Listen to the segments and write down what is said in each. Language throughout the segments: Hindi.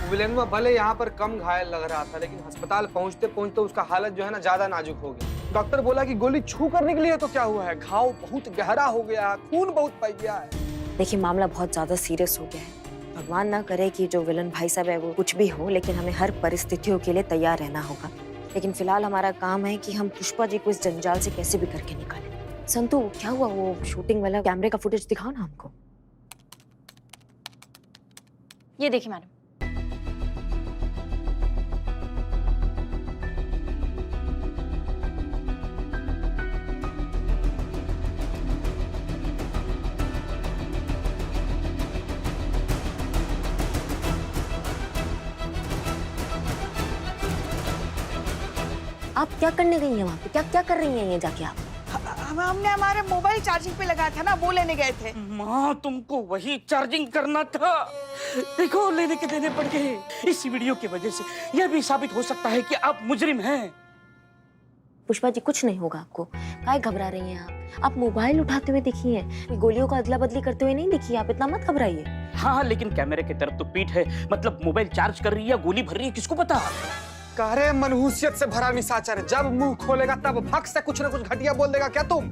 विलेनवा भले यहाँ पर कम घायल लग रहा था, लेकिन अस्पताल पहुँचते पहुँचते उसका हालत जो है ना ज्यादा नाजुक हो गया। डॉक्टर बोला कि गोली छू कर निकली है तो क्या हुआ है, घाव बहुत गहरा हो गया है, खून बहुत पै गया है। देखिए मामला बहुत ज्यादा सीरियस हो गया है। भगवान ना करे कि जो विलन भाई साहब है वो कुछ भी हो, लेकिन हमें हर परिस्थितियों के लिए तैयार रहना होगा। लेकिन फिलहाल हमारा काम है कि हम पुष्पा जी को इस जंजाल से कैसे भी करके निकालें। संतु क्या हुआ, वो शूटिंग वाला कैमरे का फुटेज दिखाओ ना हमको। ये देखिए मैडम। आप क्या करने गई हैं वहाँ पे, क्या क्या कर रही हैं ये जाके आप? हमने हमारे मोबाइल चार्जिंग पे लगाया था ना, वो लेने गए थे। माँ तुमको वही चार्जिंग करना था। देखो लेने के देने पड़ गए। इस वीडियो की वजह से यह भी साबित हो सकता है कि आप मुजरिम हैं। पुष्पा जी कुछ नहीं होगा आपको, काहे घबरा रही हैं आप मोबाइल उठाते हुए दिखी हैं, गोलियों का अदला बदली करते हुए नहीं दिखी, आप इतना मत घबराइए। हाँ लेकिन कैमरे की तरफ तो पीठ है, मतलब मोबाइल चार्ज कर रही है या गोली भर रही है किसको पता। कह रहे मनहूसियत से भरा निशाचर, जब मुंह खोलेगा तब भक से कुछ न कुछ घटिया बोल देगा क्या तुम?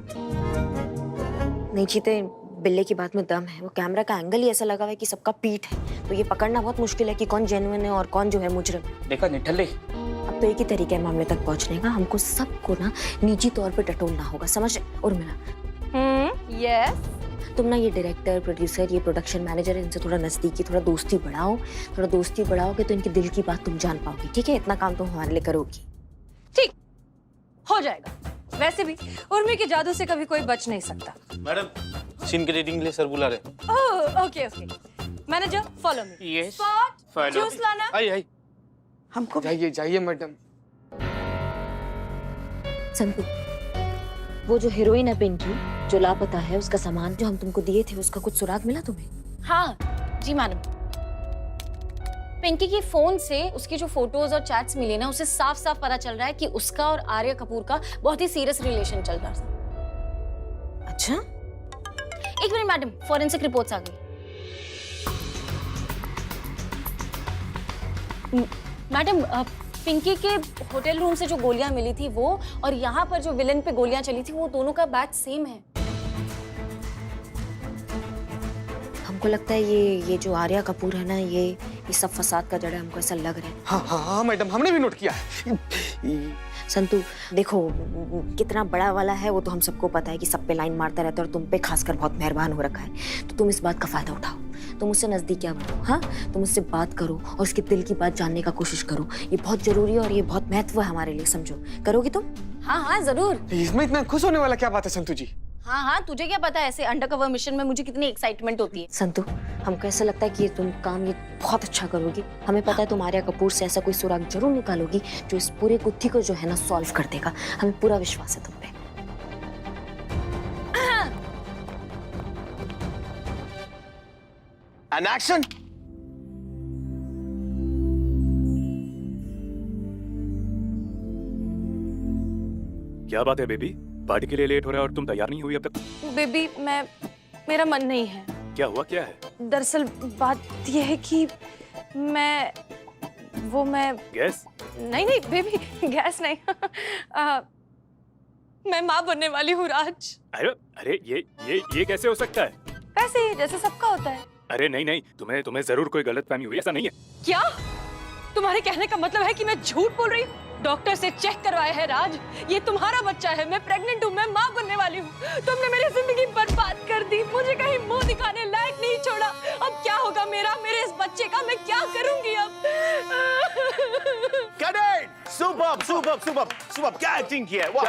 नहीं जीते, बिल्ले की बात में दम है। वो कैमरा का एंगल ही ऐसा लगा हुआ है कि सबका पीठ है, तो ये पकड़ना बहुत मुश्किल है कि कौन जेन्युइन है और कौन जो है मुजरिम। देखा निठल्ले, अब तो एक ही तरीका है मामले तक पहुंचने का, हमको सबको ना निजी तौर पे टटोलना होगा, समझ? उर्मिला, यस। तुम ना ये डायरेक्टर, प्रोड्यूसर, ये प्रोडक्शन मैनेजर है, इनसे थोड़ा नजदीकी, थोड़ा दोस्ती बढ़ाओ। थोड़ा दोस्ती बढ़ाओगे तो इनके दिल की बात तुम जान पाओगी, ठीक है? इतना काम तुम हमारे लिए करोगी। ठीक हो जाएगा। वैसे भी उर्मी के जादू से कभी कोई बच नहीं सकता। मैडम सीन के रीडिंग के लिए सर बुला रहे। Oh okay okay. Manager follow me. Yes spot juice लाना। आई हमको जाइए जाइए मैडम। संतु, वो जो हीरोइन है पिंकी, जो लापता है, उसका सामान जो हम तुमको दिए थे, उसका कुछ सुराग मिला तुम्हें? हाँ जी मैडम। पिंकी की फोन से उसकी जो फोटोज और चैट्स मिली ना, उसे साफ साफ पता चल रहा है कि उसका और आर्य कपूर का बहुत ही सीरियस रिलेशन चल रहा था। अच्छा, एक मिनट मैडम, फॉरेंसिक रिपोर्ट्स आ गई। मैडम पिंकी के होटल रूम से जो गोलियां मिली थी वो, और यहाँ पर जो विलन पे गोलियां चली थी, वो दोनों का बैच सेम है। हमको लगता है ये जो आर्या कपूर है ना, ये सब फसाद का जड़ है, हमको ऐसा लग रहा है। हाँ हाँ हाँ मैडम, हमने भी नोट किया है। संतु देखो, कितना बड़ा वाला है वो तो हम सबको पता है कि सब पे लाइन मारता रहता है, और तुम पे खासकर बहुत मेहरबान हो रखा है। तो तुम इस बात का फायदा उठाओ, तुम उससे नजदीक क्या बढ़ो, हाँ? तुम उससे बात करो और उसके दिल की बात जानने का कोशिश करो। ये बहुत जरूरी है और ये बहुत महत्व है हमारे लिए, समझो? करोगी तुम? हाँ हाँ जरूर। इसमें इतना खुश होने वाला क्या बात है संतु जी? हाँ हाँ, तुझे क्या पता है ऐसे अंडरकवर मिशन में मुझे कितनी एक्साइटमेंट होती है। संतु, हमको ऐसा लगता है कि तुम काम ये बहुत अच्छा करोगी। हमें पता है तुम आर्या कपूर से ऐसा कोई सुराग जरूर निकालोगी जो इस पूरे गुत्थी को जो है ना सॉल्व कर देगा। हमें पूरा विश्वास है तुम पे। And action. क्या बात है बेबी, पार्टी के लिए लेट हो रहा है और तुम तैयार नहीं हुई अब तक? बेबी मेरा मन नहीं है। क्या हुआ, क्या है? दरअसल बात यह है कि मैं गैस? नहीं बेबी, गैस नहीं। मैं माँ बनने वाली हूँ राज। अरे अरे ये कैसे हो सकता है? वैसे ही जैसे सबका होता है। अरे नहीं, तुम्हें जरूर कोई गलतफहमी हुई, ऐसा नहीं है। क्या तुम्हारे कहने का मतलब है कि मैं झूठ बोल रही हूँ? डॉक्टर से चेक करवाया है राज, ये तुम्हारा बच्चा है, मैं प्रेग्नेंट हूँ, मैं माँ बनने वाली हूँ। तुमने मेरी जिंदगी बर्बाद कर दी, मुझे कहीं मुंह दिखाने लायक नहीं छोड़ा। अब क्या होगा मेरे इस बच्चे का, मैं क्या करूंगी अब? सुपर क्या एक्टिंग किया है, वाह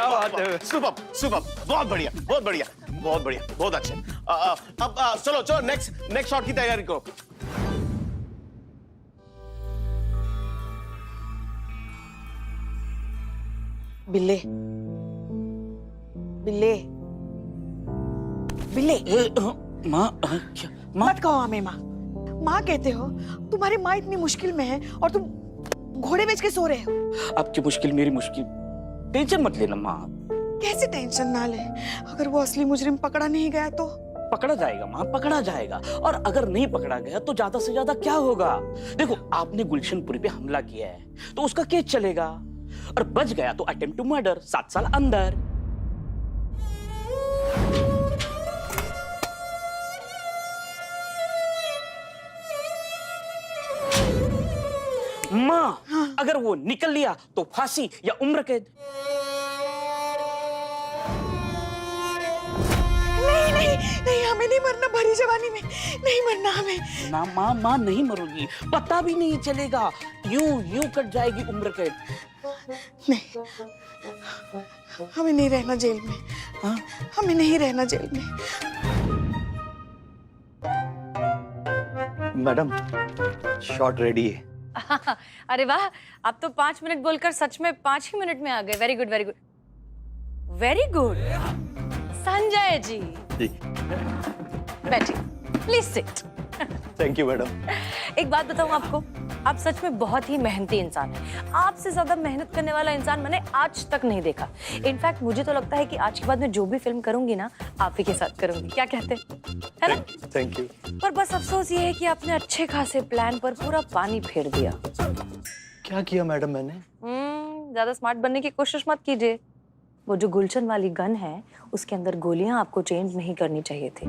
सुपर, बहुत बढ़िया, बहुत अच्छे। अब चलो नेक्स्ट शॉट की तैयारी करो। बिल्ले बिल्ले बिल्ले, माँ क्या? माँ मत कहो हमें माँ। माँ कहते हो? तुम्हारी माँ इतनी मुश्किल में है और तुम घोड़े बेच के सो रहे हो। आपकी मुश्किल मेरी मुश्किल, टेंशन मत लेना माँ। कैसे टेंशन ना ले? अगर वो असली मुजरिम पकड़ा नहीं गया तो? पकड़ा जाएगा माँ, पकड़ा जाएगा। और अगर नहीं पकड़ा गया तो ज्यादा से ज्यादा क्या होगा? देखो, आपने गुलशनपुरी पे हमला किया है तो उसका केस चलेगा, और बच गया तो अटेम्प्ट टू मर्डर, 7 साल अंदर। माँ, अगर वो निकल लिया तो फांसी या उम्र कैद। नहीं नहीं नहीं, हमें नहीं मरना भरी जवानी में, नहीं मरना हमें। ना माँ, माँ नहीं मरोगी, पता भी नहीं चलेगा, यूं कट जाएगी उम्र कैद। नहीं, हमें नहीं रहना जेल में। हाँ? हमें नहीं रहना जेल में। मैडम, शॉट रेडी है। अरे वाह, आप तो 5 मिनट बोलकर सच में 5 ही मिनट में आ गए। Very good, very good, very good. Sanjay ji, बैठिए, please sit. Thank you madam. एक बात बताऊं आपको, आप सच में बहुत ही मेहनती इंसान हैं। आपसे ज्यादा मेहनत करने वाला इंसान मैंने आज तक नहीं देखा। इनफैक्ट मुझे तो लगता है कि आज के बाद मैं जो भी फिल्म करूंगी ना, आप ही के साथ करूंगी। क्या कहते हैं, है ना? Thank you. पर बस अफसोस ये है कि आपने अच्छे खासे प्लान पर पूरा पानी फेर दिया। क्या किया मैडम मैंने? ज्यादा स्मार्ट बनने की कोशिश मत कीजिए। वो जो गुलशन वाली गन है, उसके अंदर गोलियां आपको चेंज नहीं करनी चाहिए थी।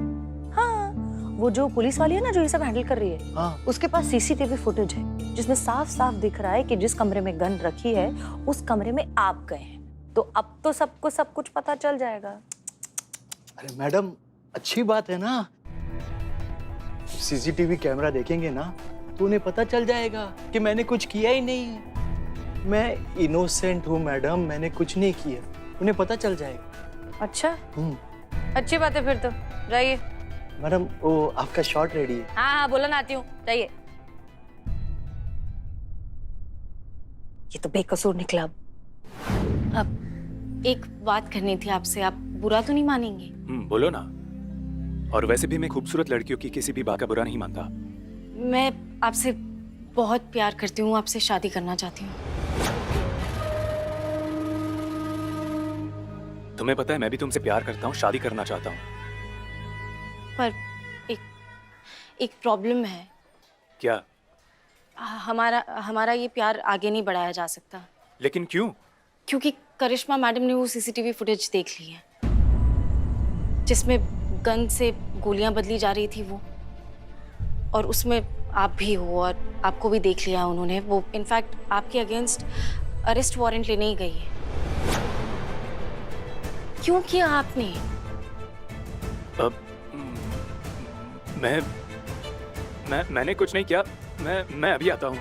हाँ, वो जो पुलिस वाली है ना, जो ये सब हैंडल कर रही है, हाँ। उसके पास सीसीटीवी फुटेज है जिसमें साफ साफ दिख रहा है कि जिस कमरे में गन रखी है उस कमरे में आप गए हैं। तो अब तो सबको सब कुछ पता चल जाएगा। अरे मैडम, अच्छी बात है ना, सीसीटीवी कैमरा देखेंगे ना तो उन्हें पता चल जाएगा कि मैंने कुछ किया ही नहीं। मैं इनोसेंट हूँ मैडम, मैंने कुछ नहीं किया, उन्हें पता चल जाएगा। अच्छा, अच्छी बात है फिर तो। जाइए। मैडम, वो आपका शॉट रेडी है। हाँ हाँ, बोला ना, आती हूँ, जाइए। ये तो बेकसूर निकला। अब एक बात करनी थी आपसे, आप बुरा तो नहीं मानेंगे? बोलो ना। और वैसे भी मैं खूबसूरत लड़कियों की किसी भी बात का बुरा नहीं मानता। मैं आपसे बहुत प्यार करती हूँ, आपसे शादी करना चाहती हूँ। तुम्हें पता है, मैं भी तुमसे प्यार करता हूँ, शादी करना चाहता हूँ। पर एक प्रॉब्लम है। क्या? हमारा ये प्यार आगे नहीं बढ़ाया जा सकता। लेकिन क्यों? क्योंकि करिश्मा मैडम ने वो सीसीटीवी फुटेज देख ली है जिसमें गन से गोलियां बदली जा रही थी वो, और उसमें आप भी हो, और आपको भी देख लिया उन्होंने। वो इनफैक्ट आपके अगेंस्ट अरेस्ट वारंट लेने ही गई है। क्यों किया आपने? अब मैंने कुछ नहीं किया। मैं अभी आता हूँ।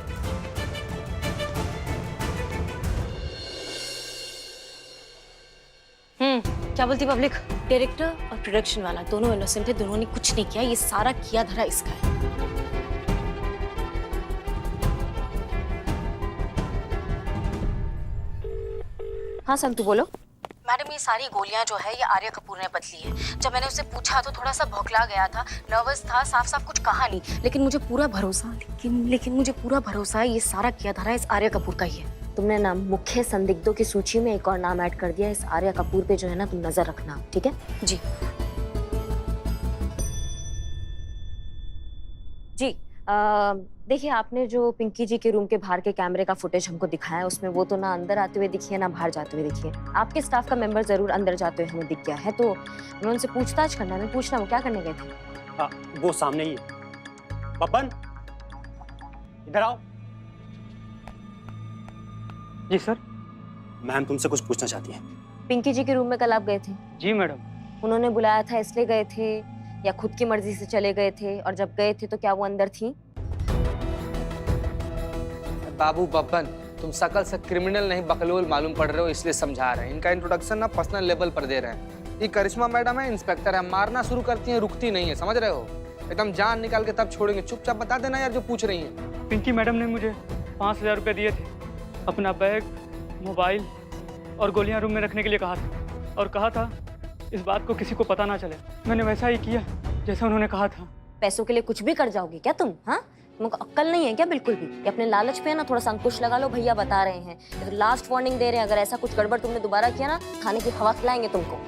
क्या बोलती पब्लिक? डायरेक्टर और प्रोडक्शन वाला दोनों इनोसेंट है, दोनों ने कुछ नहीं किया। ये सारा किया धरा इसका है। हाँ संतु, बोलो। मैडम, ये सारी गोलियां जो है ये आर्या कपूर ने बदली है। जब मैंने उससे पूछा तो थोड़ा सा भौंकला गया था, नर्वस था, साफ साफ कुछ कहा नहीं। लेकिन मुझे पूरा भरोसा लेकिन मुझे पूरा भरोसा है ये सारा किया धरा इस आर्या कपूर का ही है। तुमने ना मुख्य संदिग्धों की सूची में एक और नाम ऐड कर दिया। इस आर्या कपूर पे जो है ना, तुम नजर रखना, ठीक है? जी जी। देखिए, आपने जो पिंकी जी के रूम के बाहर के कैमरे का फुटेज हमको दिखाया, उसमें वो तो ना अंदर आते हुए दिखी है ना बाहर जाते हुए दिखी है। आपके स्टाफ का मेंबर जरूर अंदर जाते हुए हमें दिख गया है, तो हमें उनसे पूछताछ करना है। पूछना वो क्या करने गए थे। वो सामने ही है। पपन, इधर आओ। जी सर। मैम तुमसे कुछ पूछना चाहती है। पिंकी जी के रूम में कल आप गए थे? जी मैडम। उन्होंने बुलाया था इसलिए गए थे या खुद की मर्जी से चले गए थे? और जब गए थे तो क्या वो अंदर थी? बाबू बब्बन, तुम शकल से क्रिमिनल नहीं बकलोल मालूम पड़ रहे हो, इसलिए समझा रहे हैं। इनका इंट्रोडक्शन ना पर्सनल लेवल पर दे रहे हैं। ये करिश्मा मैडम है, इंस्पेक्टर है, मारना शुरू करती हैं, रुकती नहीं है, समझ रहे हो? एकदम जान निकाल के तब छोड़ेंगे। चुपचाप बता देना यार जो पूछ रही हैं। पिंकी मैडम ने मुझे 5000 रुपये दिए थे, अपना बैग, मोबाइल और गोलियां रूम में रखने के लिए कहा था, और कहा था इस बात को किसी को पता ना चले। मैंने वैसा ही किया जैसा उन्होंने कहा था। पैसों के लिए कुछ भी कर जाओगे क्या तुम? हाँ, तुमको अक्ल नहीं है क्या बिल्कुल भी? ये अपने लालच पे है ना, थोड़ा सा अंकुश लगा लो। भैया बता रहे हैं, ये तो लास्ट वार्निंग दे रहे हैं। अगर ऐसा कुछ गड़बड़ तुमने दोबारा किया ना, खाने की हवा खिलाएंगे तुमको।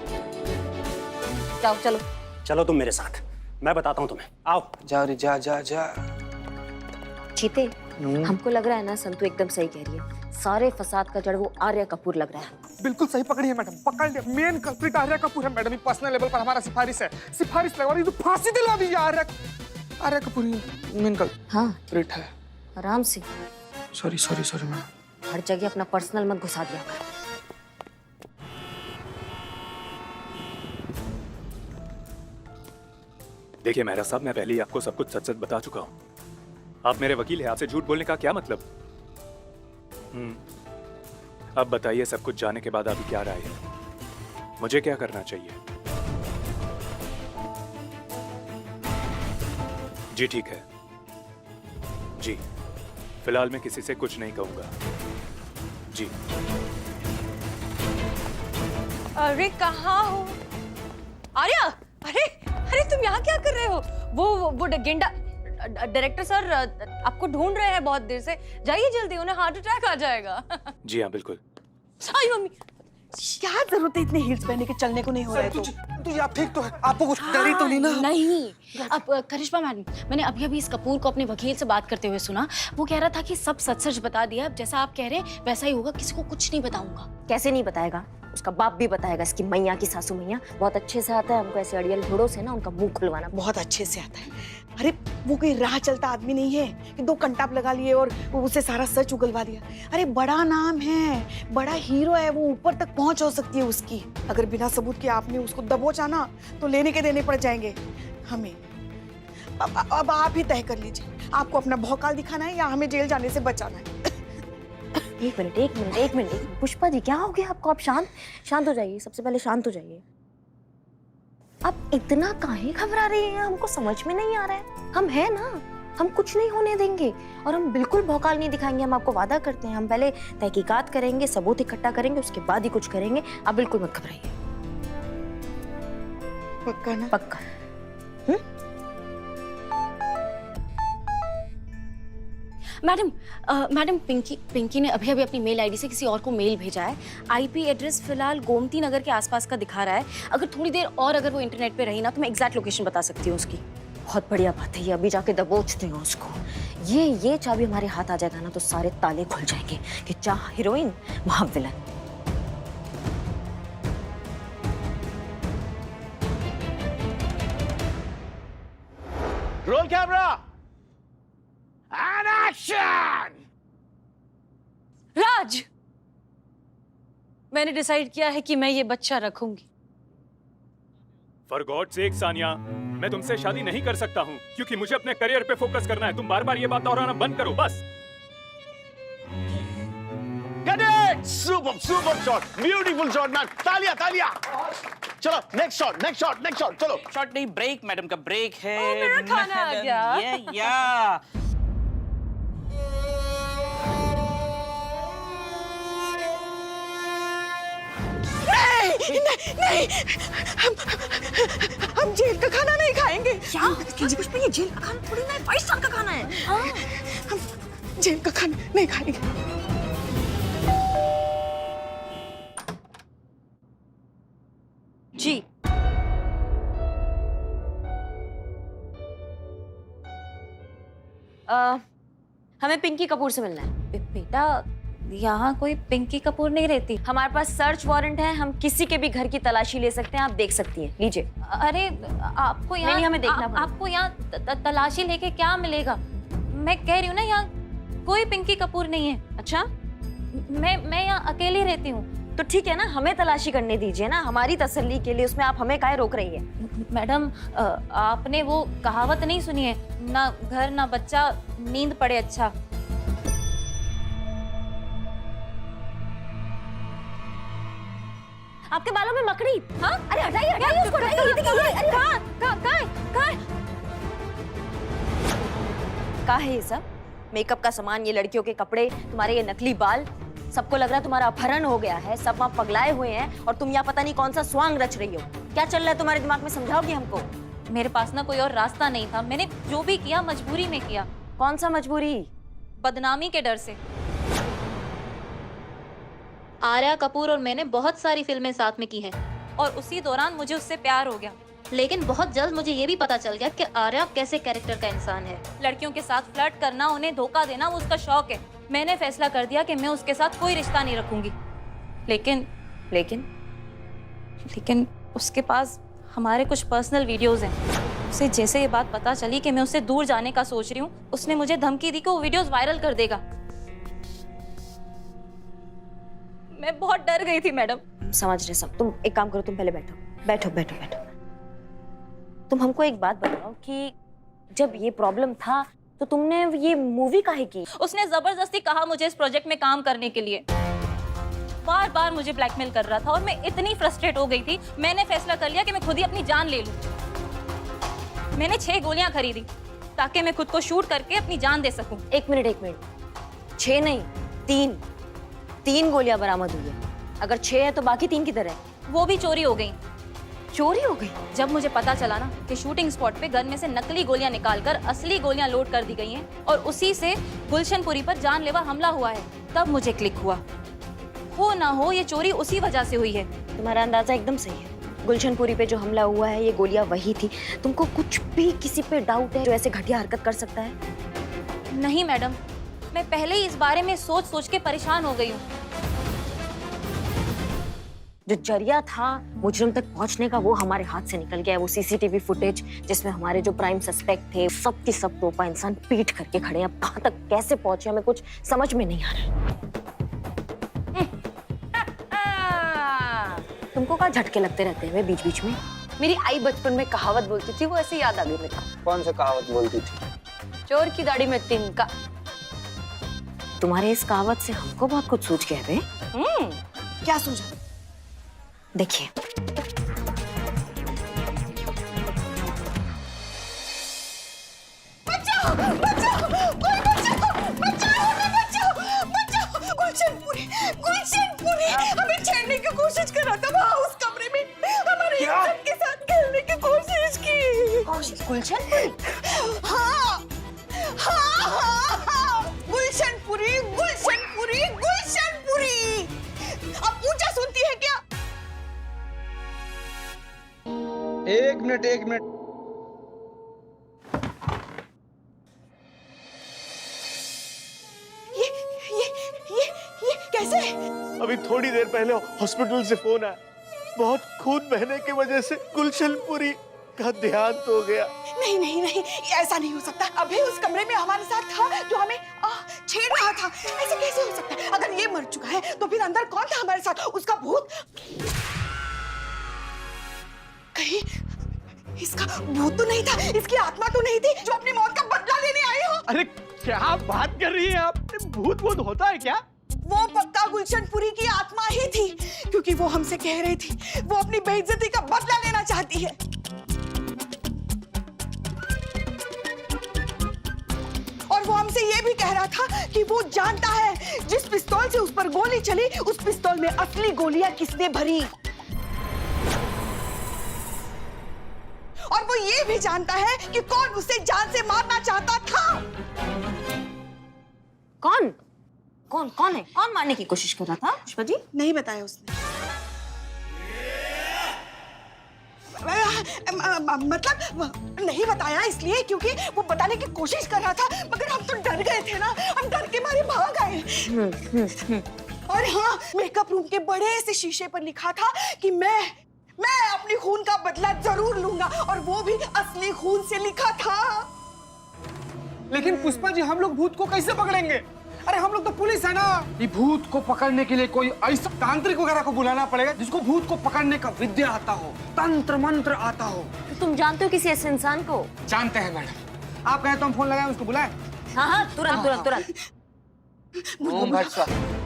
जाओ, चलो चलो तुम मेरे साथ, मैं बताता हूँ तुम्हें, आओ। जा रे जा जा जा। चीते, हमको लग रहा है ना संतू एकदम सही कह रही है। सारे फसाद का जड़ वो आर्या कपूर लग रहा है। बिल्कुल सही पकड़ी है मैडम, पकड़ लिया। मेन कल्प्रिट आर्या कपूर है मैडम। पर्सनल लेवल पर हमारा सिफारिश है, सिफारिश लगवा रही तो फांसी दिलवा दीजिए। आर्या कपूर ही मेन कल्प्रिट है। आराम से। Sorry sorry sorry madam. हर जगह अपना पर्सनल मत घुसा दिया कर। देखिए मेहरा साहब, मैं पहले ही आपको सब कुछ सच सच बता चुका हूँ। आप मेरे वकील हैं, आपसे झूठ बोलने का क्या मतलब? अब बताइए, सब कुछ जाने के बाद अभी क्या राय है? मुझे क्या करना चाहिए? जी ठीक है जी, फिलहाल मैं किसी से कुछ नहीं कहूंगा जी। अरे कहाँ हो आर्या? अरे अरे तुम यहाँ क्या कर रहे हो? वो गेंडा डायरेक्टर सर आपको ढूंढ रहे हैं बहुत देर से। जाइए जल्दी, उन्हें हार्ट अटैक आ जाएगा। जी हाँ बिल्कुल। आई मम्मी, क्या जरूरत है इतने हील्स पहनने के? चलने को नहीं हो रहा है तो? तुझे आप ठीक तो है? आपको कुछ डरी तो नहीं ना? नहीं। अब करिश्मा मैडम, मैंने अभी अभी इस कपूर को अपने वकील से बात करते हुए सुना। वो कह रहा था कि सब सच सच बता दिया। अब जैसा आप कह रहे हैं वैसा ही होगा, किसी को कुछ नहीं बताऊंगा। कैसे नहीं बताएगा? उसका बाप भी बताएगा। इसकी मैया की सासू मैया बहुत अच्छे से आता है हमको ऐसे अड़ियल घोड़ों से ना उनका मुंह खुलवाना। बहुत अच्छे से आता है। अरे वो कोई राह चलता आदमी नहीं है कि 2 कंटाप लगा लिए और उसे सारा सच उगलवा दिया। अरे बड़ा नाम है, बड़ा हीरो है, वो ऊपर तक पहुंच हो सकती है उसकी। अगर बिना सबूत के आपने उसको दबोचा ना तो लेने के देने पड़ जाएंगे हमें। अब आप ही तय कर लीजिए, आपको अपना भौकाल दिखाना है या हमें जेल जाने से बचाना है। एक मिनट पुष्पा जी, क्या हो गया आपको? आप शांत हो जाइए। सबसे पहले शांत हो जाइए। आप इतना काहे घबरा रही हैं? हमको समझ में नहीं आ रहा है। हम हैं ना, हम कुछ नहीं होने देंगे और हम बिल्कुल भौकाल नहीं दिखाएंगे। हम आपको वादा करते हैं, हम पहले तहकीकात करेंगे, सबूत इकट्ठा करेंगे, उसके बाद ही कुछ करेंगे। आप बिल्कुल मत घबराइए। पक्का ना? पक्का। मैडम पिंकी ने अभी अभी अपनी मेल आईडी से किसी और को मेल भेजा है। आईपी एड्रेस फिलहाल गोमती नगर के आसपास का दिखा रहा है। अगर थोड़ी देर और अगर वो इंटरनेट पे रही ना तो मैं एग्जैक्ट लोकेशन बता सकती हूँ उसकी। बहुत बढ़िया बात है ये, अभी जाके दबोचती हूँ उसको। ये चाबी हमारे हाथ आ जाएगा ना तो सारे ताले खुल जाएंगे कि जहाँ हीरोइन वहाँ villain. Roll camera and action. Raj, मैंने डिसाइड किया है कि मैं ये बच्चा रखूंगी। फॉर गॉड सेक सानिया, मैं तुमसे शादी नहीं कर सकता हूँ क्योंकि मुझे अपने करियर पे फोकस करना है। तुम बार बार ये बात दोहराना बंद करो बस। Correct, super shot, beautiful shot man. तालियां तालियां। चलो नेक्स्ट शॉट चलो। शॉट नहीं, ब्रेक मैडम का ब्रेक है। मेरा खाना आ गया। या नहीं, हम जेल का खाना नहीं खाएंगे। क्या पुष्पा, ये जेल का खाना थोड़ी ना है, 5 स्टार का खाना है। हम जेल का खाना नहीं खाएंगे। जी हमें पिंकी कपूर से मिलना है। बेटा, यहाँ कोई पिंकी कपूर नहीं रहती। हमारे पास सर्च वारंट है, हम किसी के भी घर की तलाशी ले सकते हैं। आप देख सकती हैं, लीजिए। अरे आपको यहाँ नहीं, हमें देखना पड़ेगा। आपको यहाँ तलाशी लेके क्या मिलेगा? मैं कह रही हूँ ना, यहाँ कोई पिंकी कपूर नहीं है। अच्छा, मैं यहाँ अकेली रहती हूँ। तो ठीक है ना, हमें तलाशी करने दीजिए ना, हमारी तसल्ली के लिए। उसमें आप हमें काहे रोक रही है? मैडम, आपने वो कहावत नहीं सुनी है, ना घर ना बच्चा, नींद पड़े अच्छा। आपके बालों में मकड़ी। हाँ? अरे हटाइए उसको, हटाइए। कहाँ है ये सब? मेकअप का सामान, ये लड़कियों के कपड़े, तुम्हारे ये नकली बाल, सबको लग रहा है तुम्हारा अपहरण हो गया है। सब वहाँ पगलाए हुए हैं और तुम यहाँ पता नहीं कौन सा स्वांग रच रही हो। क्या चल रहा है तुम्हारे दिमाग में, समझाओगी हमको? मेरे पास ना कोई और रास्ता नहीं था। मैंने जो भी किया मजबूरी में किया। कौन सा मजबूरी? बदनामी के डर से। आर्या कपूर और मैंने बहुत सारी फिल्में साथ में की हैं और उसी दौरान मुझे उससे प्यार हो गया। लेकिन बहुत जल्द मुझे ये भी पता चल गया कि आर्या कैसे कैरेक्टर का इंसान है। लड़कियों के साथ फ्लर्ट करना, उन्हें धोखा देना वो उसका शौक है। मैंने फैसला कर दिया कि मैं उसके साथ कोई रिश्ता नहीं रखूंगी। लेकिन उसके पास हमारे कुछ पर्सनल वीडियोस हैं। उसे जैसे ये बात पता चली कि मैं उससे दूर जाने का सोच रही हूँ, उसने मुझे धमकी दी कि वो वीडियोस वायरल कर देगा। मैं बहुत डर गई थी मैडम। समझ रहे सब। तुम एक काम करो, तुम पहले बैठो। तुम हमको एक बात बताओ कि जब ये प्रॉब्लम था तो तुमने ये मूवी काहे की? उसने जबरदस्ती कहा मुझे इस प्रोजेक्ट में काम करने के लिए। बार बार मुझे ब्लैकमेल कर रहा था और मैं इतनी फ्रस्ट्रेट हो गई थी, मैंने फैसला कर लिया कि मैं खुद ही अपनी जान ले लूं। मैंने 6 गोलियां खरीदी ताकि मैं खुद को शूट करके अपनी जान दे सकूं। एक मिनट, 6 नहीं 3 गोलियां बरामद हुई है। अगर 6 है तो बाकी 3 किधर है? वो भी चोरी हो गई। चोरी हो गई? जब मुझे पता चला ना कि शूटिंग स्पॉट पे गन में से नकली गोलियां निकालकर असली गोलियां लोड कर दी गई हैं और उसी से गुलशनपुरी पर जानलेवा हमला हुआ है, तब मुझे क्लिक हुआ। हो ना हो ये चोरी उसी वजह से हुई है। तुम्हारा अंदाजा एकदम सही है। गुलशनपुरी पे जो हमला हुआ है ये गोलियां वही थी। तुमको कुछ भी किसी पे डाउट है जो ऐसे घटिया हरकत कर सकता है? नहीं मैडम, मैं पहले ही इस बारे में सोच सोच के परेशान हो गई हूँ। जो जरिया था मुजरिम तक पहुंचने का वो हमारे हाथ से निकल गया है। वो सीसीटीवी फुटेज जिसमें हमारे जो प्राइम सस्पेक्ट थे सब के सब तोपा इंसान पीट करके खड़े हैं। अब कहाँ तक कैसे पहुंचे हमें कुछ समझ में नहीं आ रहा। तुमको क्या झटके लगते रहते हैं बीच बीच में? मेरी आई बचपन में कहावत बोलती थी, वो ऐसे याद आ गई मेरे को। कौन सी कहावत बोलती थी? चोर की दाढ़ी में तिनका। तुम्हारे इस कहावत से हमको बहुत कुछ सूझ गया है। क्या सूझा? देखिए, गुलशनपुरी हमें छेड़ने की कोशिश कर रहा था वहाँ उस कमरे में। हमारे इज्जत के साथ खेलने की कोशिश की। गुलशनपुरी? हाँ। गुलशनपुरी। अब ऊंचा सुनती है क्या? एक मिनट। ये कैसे? अभी थोड़ी देर पहले हॉस्पिटल से फोन आया, बहुत खून बहने की वजह से गुलशनपुरी का देहांत हो गया। नहीं, ऐसा नहीं हो सकता। अभी उस कमरे में हमारे साथ था जो हमें छेड़ रहा था। ऐसे कैसे हो सकता है? अगर ये मर चुका है तो फिर अंदर कौन था हमारे साथ? उसका भूत? कहीं इसका भूत तो नहीं था, इसकी आत्मा तो नहीं थी जो अपनी मौत का बदला लेने आई हो? अरे क्या बात कर रही है आप? भूत होता है क्या? वो पक्का गुलशनपुरी की आत्मा ही थी, क्योंकि वो हमसे कह रही थी वो अपनी बेइज्जती का बदला लेना चाहती है। और वो हमसे ये भी कह रहा था कि वो जानता है जिस पिस्तौल से उस पर गोली चली उस पिस्तौल में असली गोलियां किसने भरी। और वो ये भी जानता है कि कौन उसे जान से मारना चाहता था। कौन है? कौन मारने की कोशिश कर रहा था पुष्पा जी? नहीं बताया उसने। मतलब नहीं बताया इसलिए क्योंकि वो बताने की कोशिश कर रहा था, मगर हम तो डर गए थे ना, हम डर के मारे भाग आए। और हाँ, मेकअप रूम के बड़े से शीशे पर लिखा था कि मैं अपनी खून का बदला जरूर लूंगा, और वो भी असली खून से लिखा था। लेकिन पुष्पा जी, हम लोग भूत को कैसे पकड़ेंगे? अरे हम लोग तो पुलिस है ना। ये भूत को पकड़ने के लिए कोई ऐसा तांत्रिक वगैरह को बुलाना पड़ेगा जिसको भूत को पकड़ने का विद्या आता हो, तंत्र मंत्र आता हो। तो तुम जानते हो किसी ऐसे इंसान को? जानते हैं मैडम। आप कहे तो हम फोन लगाए, उसको बुलाए। हाँ, तुरंत। ओम भट स्वाहा।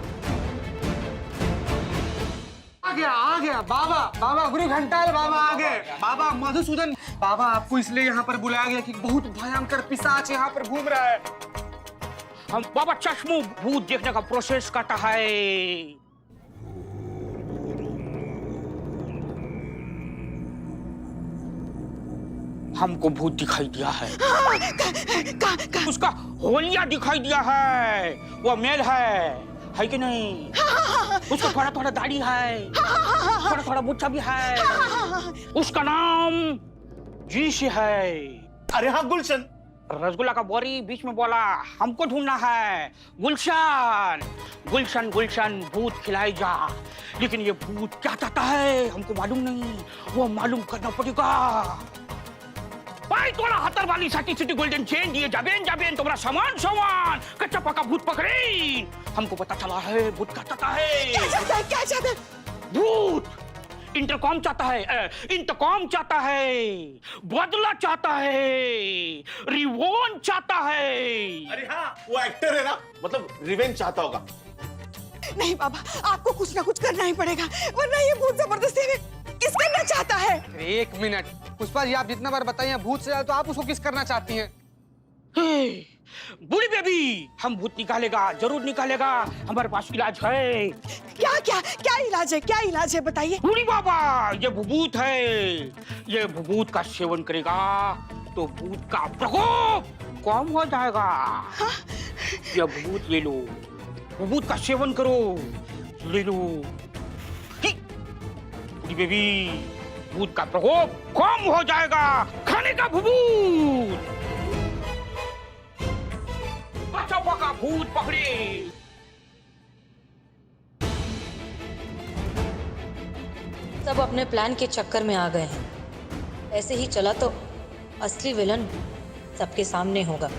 आ गया बाबा गुरु घंटाल बाबा आ गए। बाबा मधुसूदन बाबा, आपको इसलिए यहाँ पर बुलाया गया कि बहुत भयंकर पिशाच यहाँ पर घूम रहा है। हम बाबा चश्मू भूत देखने का प्रोसेस करता है। हमको भूत दिखाई दिया है। उसका होलिया दिखाई दिया है। वो मेल है कि नहीं? उसका थोड़ा दाढ़ी है, थोड़ा मुच्छा भी है। उसका नाम जी से है। अरे हाँ गुलशन। रसगुल्ला का बोरी बीच में बोला हमको ढूंढना है। गुलशन गुलशन गुलशन भूत खिलाई जा, लेकिन ये भूत क्या चाहता है हमको मालूम नहीं, वो मालूम करना पड़ेगा। भाई थोड़ा हतर वाली साटी सिटी गोल्डन चेन दिए जाबेन जाबेन तुम्हारा सामान सामान कच्चा पका भूत पकड़े। हमको पता चला है भूत क्या चाहता है। क्या चाहता है, क्या चाहता है? भूत इंटरकॉम चाहता है, इंतकाम चाहता है, बदला चाहता है, रिवोन चाहता है। अरे हाँ वो एक्टर है ना, मतलब रिवेंज चाहता होगा। नहीं बाबा, आपको कुछ ना कुछ करना ही पड़ेगा, वरना ये भूत जबरदस्ती हमें किस करना चाहता है। एक मिनट पुष्पा जी, आप जितना बार बताइए भूत से तो आप उसको किस करना चाहती हैं? बूढ़ी बेबी, हम भूत निकालेगा, जरूर निकालेगा, हमारे पास इलाज है। क्या क्या क्या इलाज है, क्या इलाज है बताइए। बूढ़ी बाबा, ये भूत है, ये भूत का सेवन करेगा तो भूत का प्रकोप कम हो जाएगा। हाँ? ये भूत ये लो, भूत का सेवन करो, ले लो। बूढ़ी बेबी, भूत का प्रकोप कम हो जाएगा, खाने का भूत। बच्चा पका भूत पकड़े। सब अपने प्लान के चक्कर में आ गए हैं। ऐसे ही चला तो असली विलन सबके सामने होगा।